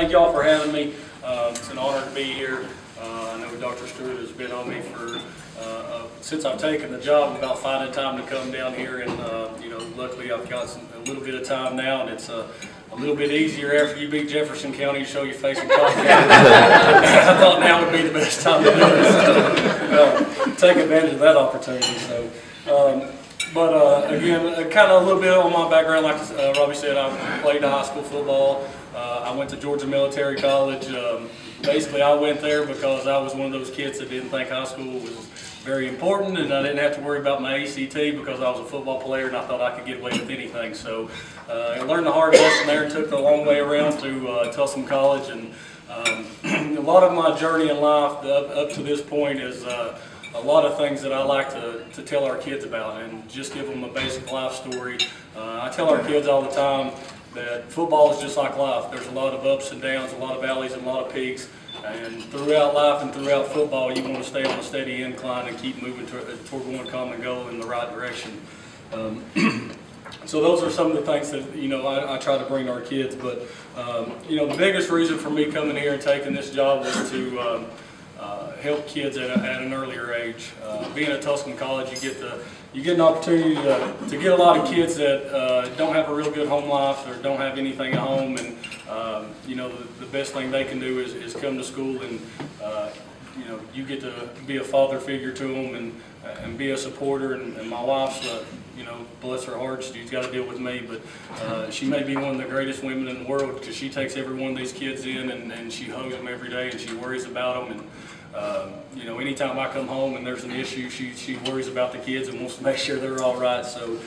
thank y'all for having me. It's an honor to be here. I know Dr. Stewart has been on me for since I've taken the job about finding time to come down here, and you know, luckily I've got a little bit of time now, and it's a little bit easier after you beat Jefferson County to show your face in Cocke County. I thought now would be the best time to do it, so take advantage of that opportunity. So, again, kind of a little bit on my background. Like Robbie said, I played high school football. I went to Georgia Military College. Basically, I went there because I was one of those kids that didn't think high school was very important, and I didn't have to worry about my ACT because I was a football player and I thought I could get away with anything. So I learned the hard lesson there and took the long way around to Tulsa College. And a lot of my journey in life up to this point is a lot of things that I like to tell our kids about and just give them a basic life story. I tell our kids all the time that football is just like life. There's a lot of ups and downs, a lot of valleys, and a lot of peaks. And throughout life and throughout football, you want to stay on a steady incline and keep moving toward one common goal in the right direction. So those are some of the things that, you know, I try to bring to our kids. But you know, the biggest reason for me coming here and taking this job was to help kids at an earlier age. Being at Tulsa College, you get an opportunity to get a lot of kids that don't have a real good home life or don't have anything at home, and you know, the best thing they can do is come to school, and you know, you get to be a father figure to them and be a supporter. And my wife's you know, bless her heart, she's got to deal with me, but she may be one of the greatest women in the world because she takes every one of these kids in and she hugs them every day and she worries about them. And you know, anytime I come home and there's an issue, she worries about the kids and wants to make sure they're all right. So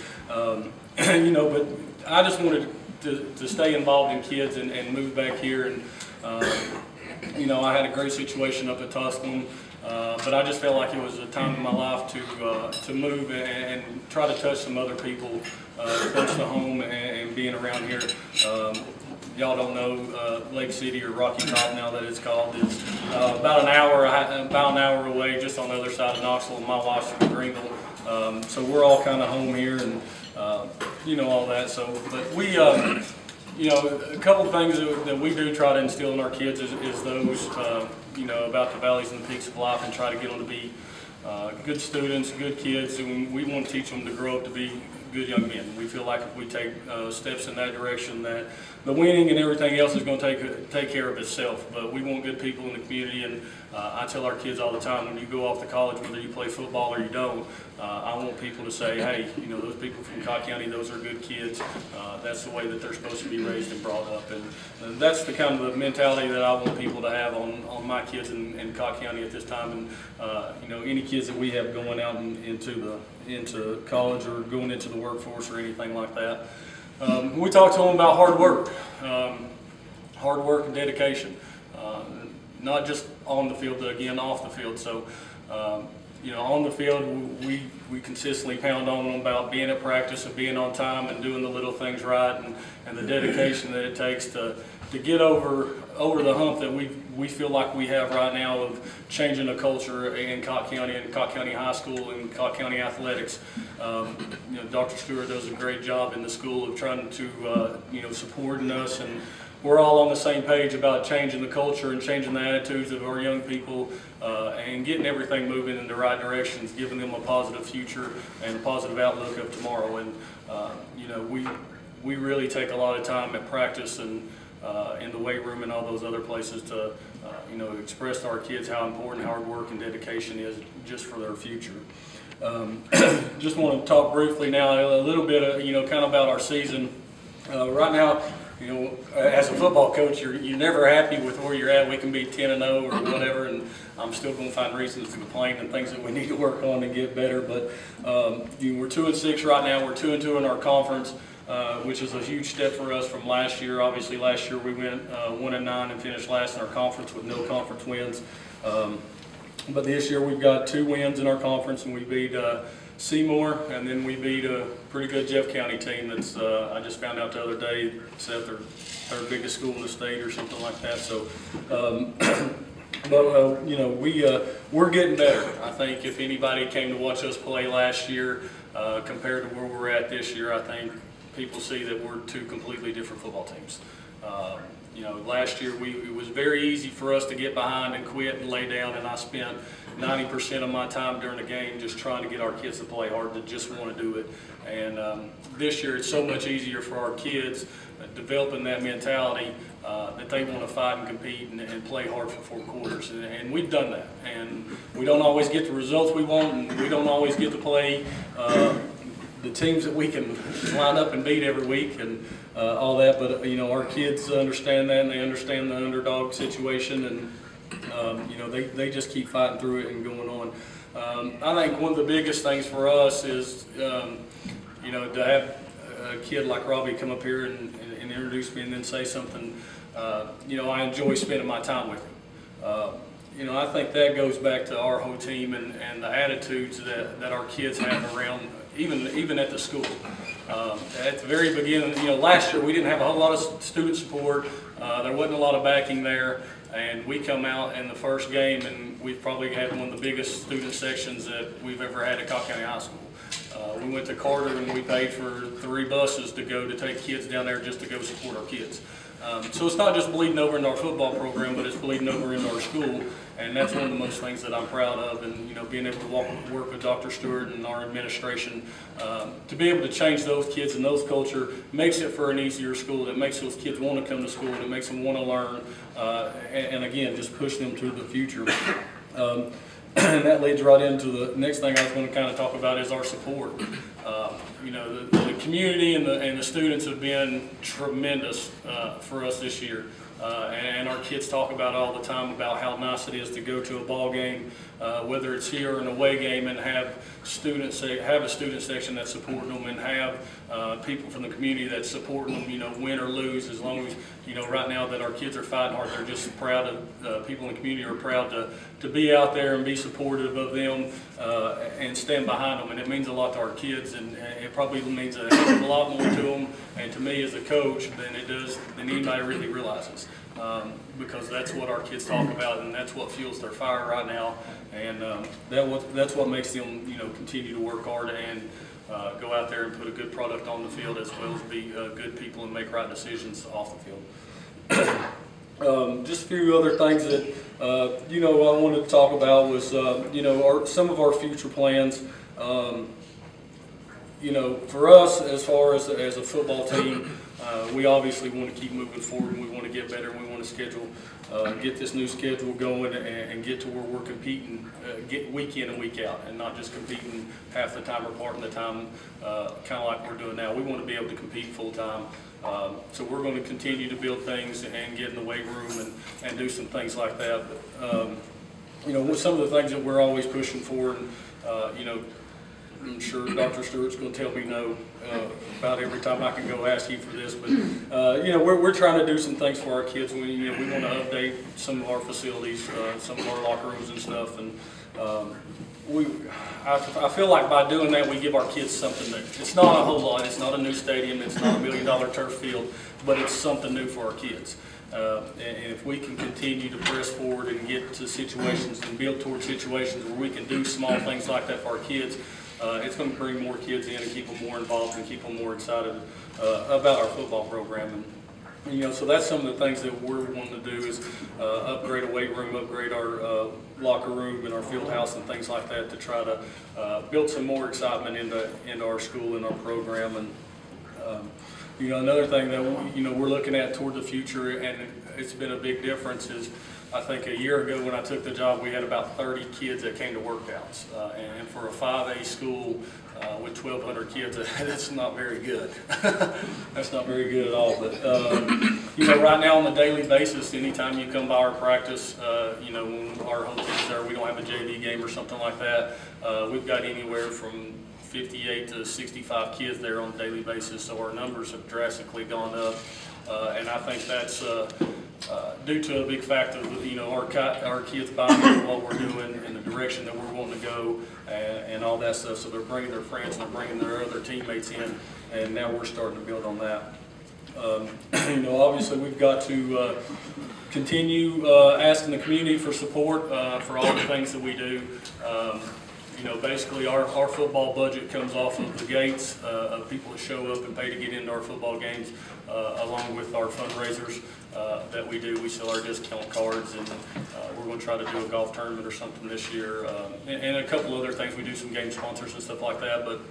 you know, but I just wanted to stay involved in kids and move back here. And you know, I had a great situation up at Tusculum, but I just felt like it was a time in my life to move and try to touch some other people close to home and being around here. Y'all don't know, Lake City or Rocky Top now that it's called, is about an hour away, just on the other side of Knoxville. My wife's from Greenville, so we're all kind of home here, and you know, all that. So, but we, you know, a couple of things that we do try to instill in our kids is those, you know, about the valleys and the peaks of life, and try to get them to be good students, good kids, and we want to teach them to grow up to be good young men. We feel like if we take steps in that direction, that the winning and everything else is going to take care of itself. But we want good people in the community, and I tell our kids all the time, when you go off to college, whether you play football or you don't, I want people to say, hey, you know, those people from Cocke County, those are good kids. That's the way that they're supposed to be raised and brought up, and that's the kind of the mentality that I want people to have on my kids in Cocke County at this time. And you know, any kids that we have going out into college or going into the workforce or anything like that, we talk to them about hard work and dedication, not just on the field, but again off the field. So you know, on the field, we consistently pound on them about being at practice and being on time and doing the little things right, and the dedication that it takes to get over the hump that we feel like we have right now of changing the culture in Cocke County and Cocke County High School and Cocke County athletics. You know, Dr. Stewart does a great job in the school of trying to you know, supporting us, and we're all on the same page about changing the culture and changing the attitudes of our young people, and getting everything moving in the right directions, giving them a positive future and a positive outlook of tomorrow. And you know, we really take a lot of time at practice and in the weight room and all those other places to you know, express to our kids how important hard work and dedication is just for their future. Just want to talk briefly now a little bit, you know, kind of about our season. Right now, you know, as a football coach, you're never happy with where you're at. We can be 10-0 or whatever, and I'm still going to find reasons to complain and things that we need to work on and get better. But you know, we're 2-6 right now. We're 2-2 in our conference, which is a huge step for us from last year. Obviously, last year we went 1-9 and finished last in our conference with no conference wins. But this year we've got 2 wins in our conference, and we beat Seymour, and then we beat a pretty good Jeff County team that's, I just found out the other day, said they're third biggest school in the state or something like that. So, but you know, we're getting better. I think if anybody came to watch us play last year compared to where we're at this year, I think people see that we're 2 completely different football teams. You know, last year it was very easy for us to get behind and quit and lay down, and I spent 90% of my time during the game just trying to get our kids to play hard, to just want to do it. And this year it's so much easier for our kids developing that mentality that they want to fight and compete and play hard for 4 quarters. And we've done that. And we don't always get the results we want, and we don't always get to play the teams that we can line up and beat every week and all that. But, you know, our kids understand that, and they understand the underdog situation, and, you know, they just keep fighting through it and going on. I think one of the biggest things for us is, you know, to have a kid like Robbie come up here and introduce me and then say something, you know, I enjoy spending my time with him. You know, I think that goes back to our whole team and the attitudes that our kids have around, even at the school. At the very beginning, you know, last year we didn't have a whole lot of student support. There wasn't a lot of backing there. And we come out in the first game, and we've probably had one of the biggest student sections that we've ever had at Cocke County High School. We went to Carter, and we paid for 3 buses to go to take kids down there just to go support our kids. So it's not just bleeding over into our football program, but it's bleeding over into our school, and that's one of the most things that I'm proud of. And, you know, being able to work with Dr. Stewart and our administration to be able to change those kids and those culture makes it for an easier school. It makes those kids want to come to school, and it makes them want to learn, and again, just push them to the future. And that leads right into the next thing I was going to kind of talk about is our support. You know, the community and the students have been tremendous for us this year. And our kids talk about all the time about how nice it is to go to a ball game, whether it's here or an away game, and have a student section that's supporting them, and have people from the community that's supporting them, you know, win or lose. As long as, you know, right now that our kids are fighting hard, they're just proud of, people in the community are proud to be out there and be supportive of them and stand behind them. And it means a lot to our kids, and it probably means a heck of a lot more to them, and to me as a coach, than it does than anybody really realizes. Because that's what our kids talk about, and that's what fuels their fire right now, and that's what makes them, you know, continue to work hard and go out there and put a good product on the field, as well as be good people and make right decisions off the field. Just a few other things that you know, I wanted to talk about was you know, some of our future plans. You know, for us, as far as a football team, we obviously want to keep moving forward, and we want to get better, and we want to get this new schedule going, and get to where we're competing get week in and week out, and not just competing half the time or part of the time, kind of like we're doing now. We want to be able to compete full time. So we're going to continue to build things and get in the weight room and do some things like that. But, you know, some of the things that we're always pushing for, and you know, I'm sure Dr. Stewart's going to tell me no about every time I can go ask you for this, but you know, we're trying to do some things for our kids. We want to update some of our facilities, some of our locker rooms and stuff, and I feel like by doing that we give our kids something new. It's not a whole lot. It's not a new stadium. It's not $1 million turf field, but it's something new for our kids. And if we can continue to press forward and get to situations and build towards situations where we can do small things like that for our kids, it's going to bring more kids in and keep them more involved and keep them more excited about our football program. And, you know, so that's some of the things that we're wanting to do is upgrade a weight room, upgrade our locker room and our field house and things like that, to try to build some more excitement into our school and our program. And you know, another thing that we're looking at toward the future, and it's been a big difference, is I think a year ago when I took the job, we had about 30 kids that came to workouts, and for a 5A school with 1,200 kids, that's not very good. That's not very good at all. But you know, right now on a daily basis, anytime you come by our practice, you know, when our whole team's there, we don't have a JV game or something like that. We've got anywhere from 58 to 65 kids there on a daily basis, so our numbers have drastically gone up, and I think that's due to a big factor of, you know, our kids buying into what we're doing and the direction that we're wanting to go, and all that stuff. So they're bringing their friends and they're bringing their other teammates in, and now we're starting to build on that. You know, obviously we've got to continue asking the community for support for all the things that we do. you know, basically our football budget comes off of the gates of people that show up and pay to get into our football games, along with our fundraisers that we do. We sell our discount cards, and we're going to try to do a golf tournament or something this year, and a couple other things. We do some game sponsors and stuff like that. But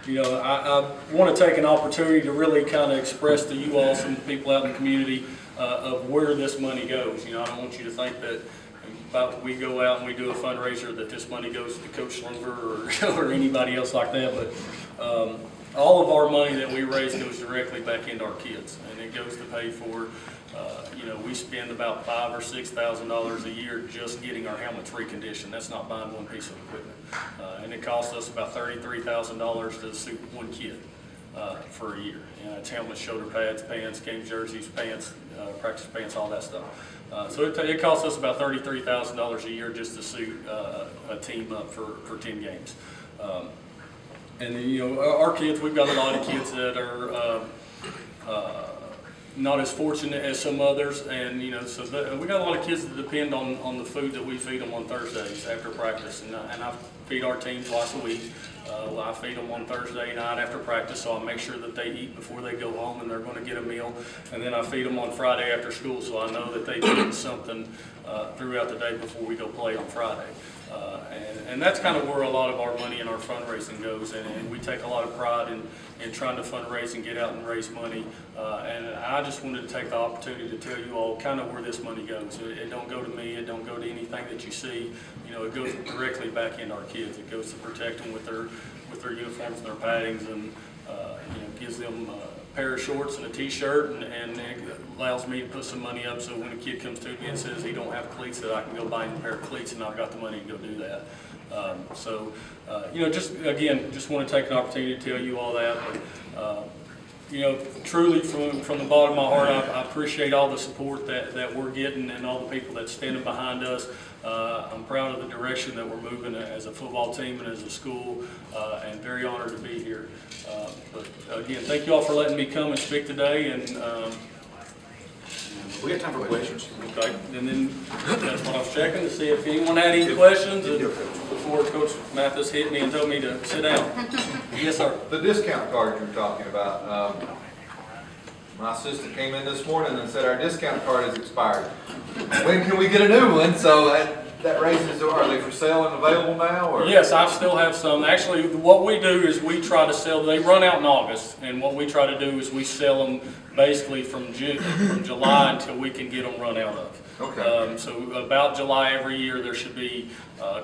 you know, I want to take an opportunity to really kind of express to you all, some people out in the community, of where this money goes. You know, I don't want you to think that we go out and we do a fundraiser that this money goes to Coach Slover or anybody else like that. But all of our money that we raise goes directly back into our kids, and it goes to pay for, you know, we spend about $5,000 or $6,000 a year just getting our helmets reconditioned. That's not buying one piece of equipment. And it costs us about $33,000 to suit one kid for a year. You know, it's helmets, shoulder pads, pants, game jerseys, pants, practice pants, all that stuff. So it costs us about $33,000 a year just to suit a team up for 10 games. And then, you know, our kids, we've got a lot of kids that are not as fortunate as some others, and you know, so we got a lot of kids that depend on the food that we feed them on Thursdays after practice, and I feed our team twice a week. I feed them on Thursday night after practice, so I make sure that they eat before they go home and they're going to get a meal, and then I feed them on Friday after school, so I know that they've eaten something throughout the day before we go play on Friday. And that's kind of where a lot of our money and our fundraising goes, and we take a lot of pride in trying to fundraise and get out and raise money. And I just wanted to take the opportunity to tell you all kind of where this money goes. It don't go to me, it don't go to anything that you see. You know, it goes directly back into our kids. It goes to protect them with their uniforms and their paddings, and you know, gives them a pair of shorts and a t-shirt, and it allows me to put some money up, so when a kid comes to me and says he don't have cleats, that I can go buy him a pair of cleats, and I've got the money to go do that. You know, just want to take an opportunity to tell you all that. But, you know, truly from the bottom of my heart, I appreciate all the support that we're getting and all the people that's standing behind us. I'm proud of the direction that we're moving as a football team and as a school, and very honored to be here. But again, thank you all for letting me come and speak today. And we got time for questions. Okay, and then that's what I was checking to see if anyone had any questions before Coach Mathis hit me and told me to sit down. Yes, sir. The discount card you're talking about, my assistant came in this morning and said our discount card is expired. When can we get a new one? So that raises, are they for sale and available now? Or? Yes, I still have some. Actually, what we do is we try to sell, they run out in August, and what we try to do is we sell them basically from July until we can get them run out of. Okay. So about July every year there should be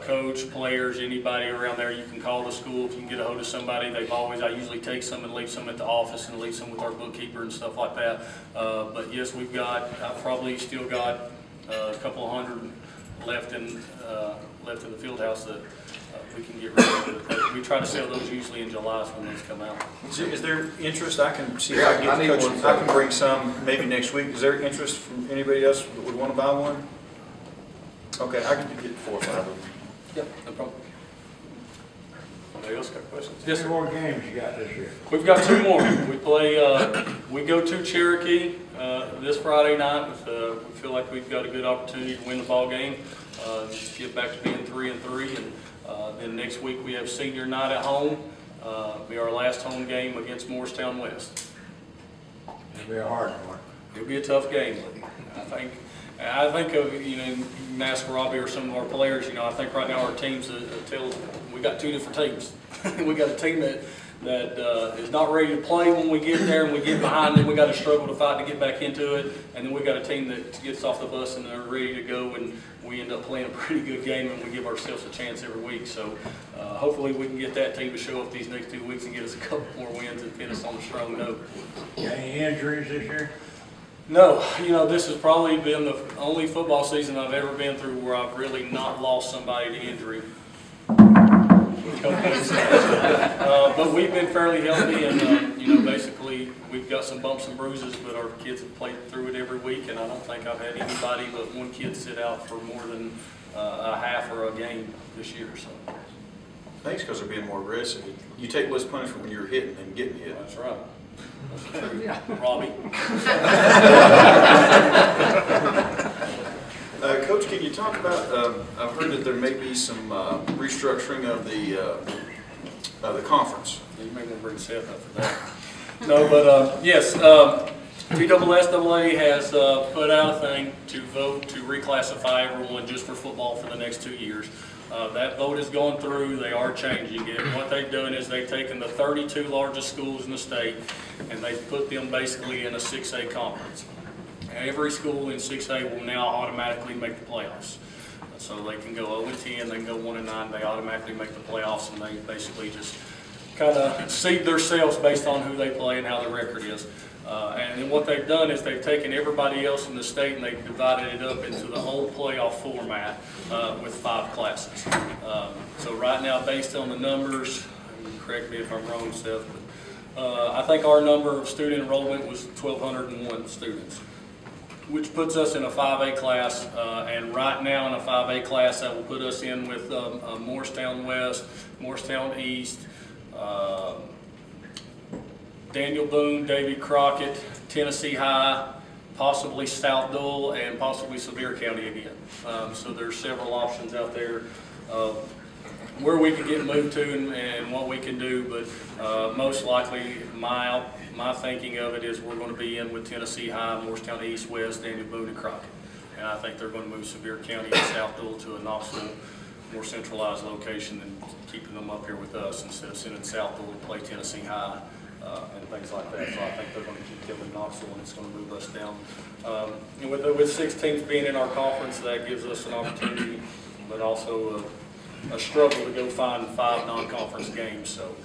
coach, players, anybody around there. You can call the school if you can get a hold of somebody. I usually take some and leave some at the office and leave some with our bookkeeper and stuff like that. But yes, I've probably still got a couple of hundred left in the field house that we can get rid of. But we try to sell those usually in July when those come out. Is there interest? I can see if I can get the coach. I can bring some maybe next week. Is there interest from anybody else that would want to buy one? Okay, I can get 4 or 5 of them. Yep, no problem. Anybody else got questions? Yes, sir. How many more games you got this year? We've got 2 more. We play. We go to Cherokee this Friday night. We feel like we've got a good opportunity to win the ball game. Get back to being 3-3, and then next week we have senior night at home. It'll be our last home game against Morristown West. It'll be a hard one. It'll be a tough game. I think of, you know, you can ask Robbie or some of our players. You know, I think right now our teams we got 2 different teams. We got a team that is not ready to play when we get there, and we get behind them. We got to struggle to fight to get back into it, and then we got a team that gets off the bus and they're ready to go, and we end up playing a pretty good game, and we give ourselves a chance every week. So hopefully we can get that team to show up these next 2 weeks and get us a couple more wins and finish on a strong note. Got any injuries this year? No, you know, this has probably been the only football season I've ever been through where I've really not lost somebody to injury. But we've been fairly healthy, and you know, basically we've got some bumps and bruises, but our kids have played through it every week, and I don't think I've had anybody but one kid sit out for more than a half or a game this year. So I think it's because they're being more aggressive. You take less punishment when you're hitting than getting hit. that's right. Okay. Robbie. Coach, can you talk talk about, I've heard that there may be some restructuring of the conference. You may want to bring Seth up for that. No, but yes, TSSAA has put out a thing to vote to reclassify everyone just for football for the next 2 years. That vote is going through. They are changing it. What they've done is they've taken the 32 largest schools in the state and they've put them basically in a 6A conference. Every school in 6A will now automatically make the playoffs. So they can go 0-10, they can go 1-9, they automatically make the playoffs, and they basically just kind of seed themselves based on who they play and how their record is. And then what they've done is they've taken everybody else in the state and they've divided it up into the old playoff format with 5 classes. So right now, based on the numbers, correct me if I'm wrong, Seth, but I think our number of student enrollment was 1,201 students, which puts us in a 5A class, and right now in a 5A class that will put us in with Morristown West, Morristown East, Daniel Boone, Davie Crockett, Tennessee High, possibly South Dole, and possibly Sevier County again. So there's several options out there where we can get moved to and what we can do, but most likely my thinking of it is we're going to be in with Tennessee High, Morristown East, West, Daniel Boone, and Crockett. And I think they're going to move Sevier County and South Dole to a Knoxville, more centralized location than keeping them up here with us instead of sending South Dole to play Tennessee High and things like that. So I think they're going to keep them in Knoxville and it's going to move us down. And with 6 teams being in our conference, that gives us an opportunity, but also a struggle to go find 5 non-conference games. So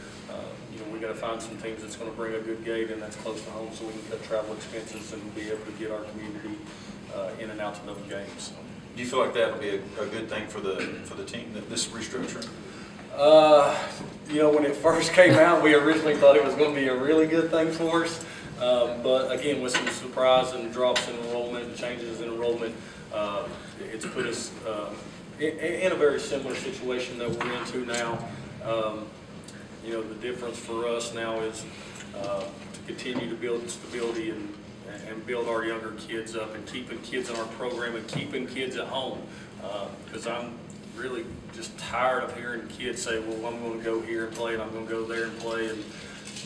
we got to find some teams that's going to bring a good gate and that's close to home so we can cut travel expenses and be able to get our community in and out to those games. So. Do you feel like that will be a good thing for the team, this restructuring? When it first came out, we originally thought it was going to be a really good thing for us. But again, with some surprise and drops in enrollment and changes in enrollment, it's put us in a very similar situation that we're into now. The difference for us now is to continue to build stability and build our younger kids up and keeping kids in our program and keeping kids at home. Because I'm really just tired of hearing kids say, well, I'm going to go here and play and I'm going to go there and play, and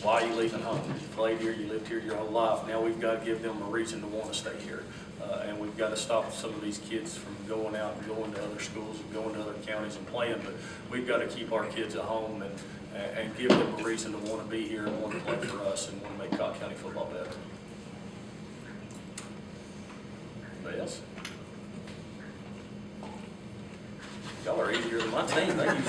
why are you leaving home? You played here, you lived here your whole life. Now we've got to give them a reason to want to stay here. And we've got to stop some of these kids from going out and going to other schools and going to other counties and playing, but we've got to keep our kids at home and give them a reason to want to be here and want to play for us and want to make Cocke County football better. Anybody else? Y'all are easier than my team. They usually